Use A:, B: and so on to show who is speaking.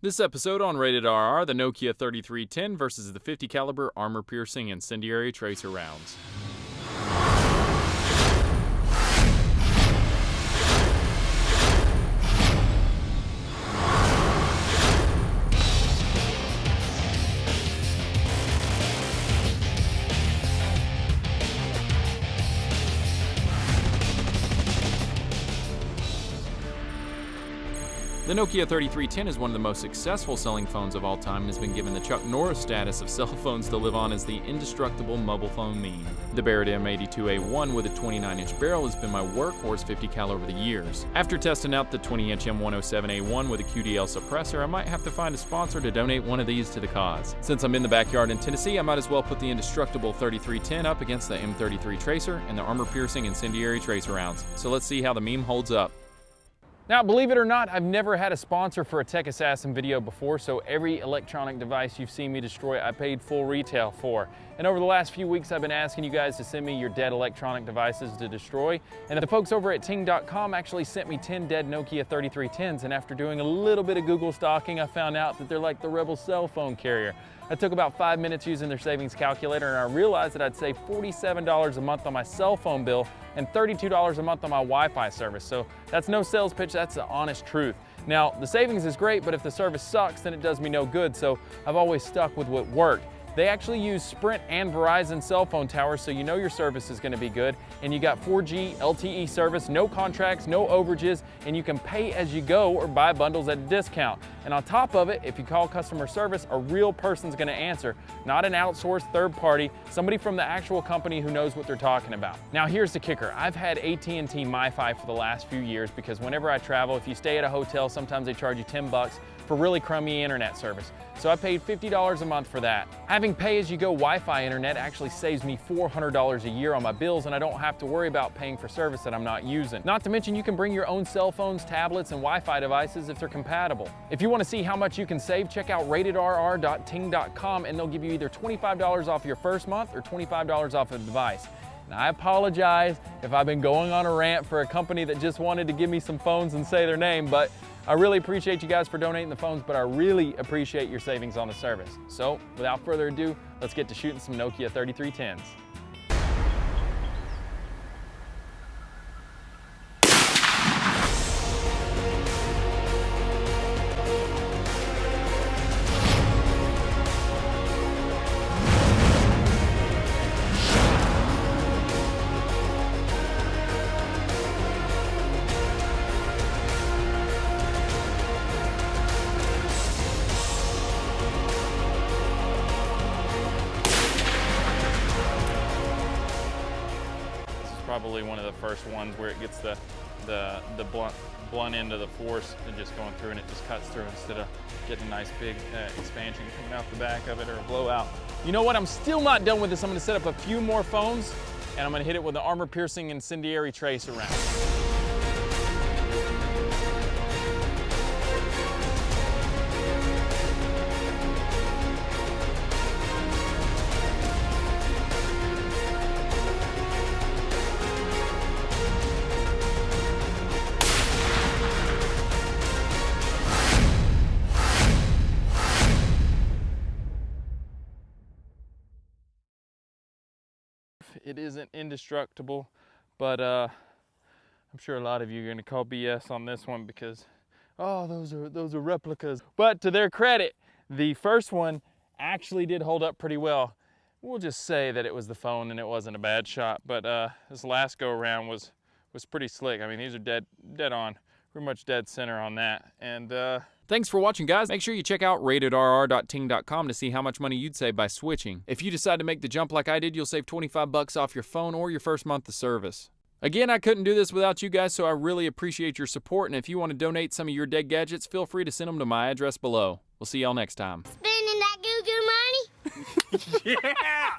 A: This episode on Rated RR, the Nokia 3310 versus the 50 caliber armor-piercing incendiary tracer rounds. The Nokia 3310 is one of the most successful selling phones of all time and has been given the Chuck Norris status of cell phones to live on as the indestructible mobile phone meme. The Barrett M82A1 with a 29-inch barrel has been my workhorse 50 cal over the years. After testing out the 20-inch M107A1 with a QDL suppressor, I might have to find a sponsor to donate one of these to the cause. Since I'm in the backyard in Tennessee, I might as well put the indestructible 3310 up against the M33 Tracer and the armor-piercing incendiary tracer rounds. So let's see how the meme holds up. Now, believe it or not, I've never had a sponsor for a Tech Assassin video before, so every electronic device you've seen me destroy, I paid full retail for. And over the last few weeks, I've been asking you guys to send me your dead electronic devices to destroy. And the folks over at Ting.com actually sent me 10 dead Nokia 3310s, and after doing a little bit of Google stalking, I found out that they're like the Rebel cell phone carrier. I took about 5 minutes using their savings calculator, and I realized that I'd save $47 a month on my cell phone bill and $32 a month on my Wi-Fi service. So that's no sales pitch, that's the honest truth. Now, the savings is great, but if the service sucks, then it does me no good, so I've always stuck with what worked. They actually use Sprint and Verizon cell phone towers, so you know your service is going to be good. And you got 4G LTE service, no contracts, no overages, and you can pay as you go or buy bundles at a discount. And on top of it, if you call customer service, a real person's going to answer, not an outsourced third party, somebody from the actual company who knows what they're talking about. Now here's the kicker. I've had AT&T MiFi for the last few years because whenever I travel, if you stay at a hotel, sometimes they charge you 10 bucks for really crummy internet service. So I paid $50 a month for that. Having pay-as-you-go Wi-Fi internet actually saves me $400 a year on my bills, and I don't have to worry about paying for service that I'm not using. Not to mention you can bring your own cell phones, tablets, and Wi-Fi devices if they're compatible. If you want to see how much you can save, check out ratedrr.ting.com and they'll give you either $25 off your first month or $25 off a device. And I apologize if I've been going on a rant for a company that just wanted to give me some phones and say their name, but I really appreciate you guys for donating the phones, but I really appreciate your savings on the service. So, without further ado, let's get to shooting some Nokia 3310s. Probably one of the first ones where it gets the blunt end of the force and just going through, and it just cuts through instead of getting a nice big expansion coming out the back of it or a blowout. You know what? I'm still not done with this. I'm going to set up a few more phones and I'm going to hit it with the armor-piercing incendiary tracer round. It isn't indestructible, but I'm sure a lot of you are going to call BS on this one because, oh, those are replicas. But to their credit, the first one actually did hold up pretty well. We'll just say that it was the phone and it wasn't a bad shot, but this last go around was pretty slick. I mean, these are dead on, pretty much dead center on that. And thanks for watching, guys. Make sure you check out ratedrr.ting.com to see how much money you'd save by switching. If you decide to make the jump like I did, you'll save 25 bucks off your phone or your first month of service. Again, I couldn't do this without you guys, so I really appreciate your support. And if you want to donate some of your dead gadgets, feel free to send them to my address below. We'll see y'all next time.
B: Spending that goo-goo money?
A: Yeah!